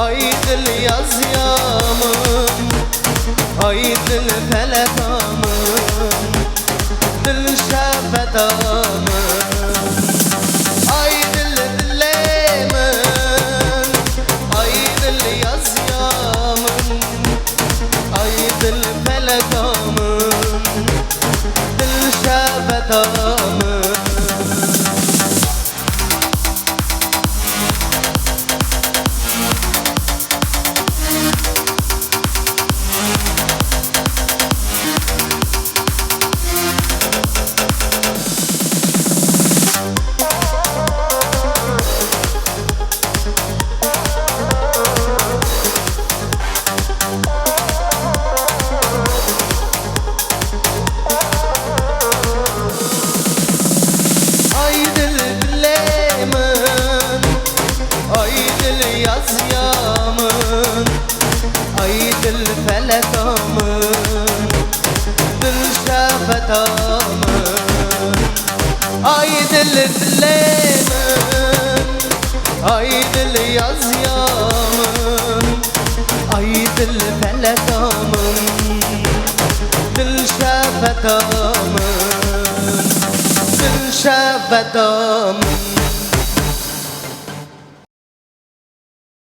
Ay dil yaz yaman, ay dil felek aman, dil şefet aman. Ay dil dilemen, ay dil yaz yaman, ay dil felek aman, dil şefet aman. Yaz yaman, ay dil felek aman, dil şefet aman. Ay dil dilemen, ay dil yaz yaman, ay dil felek aman, dil şefet aman, dil şefet aman.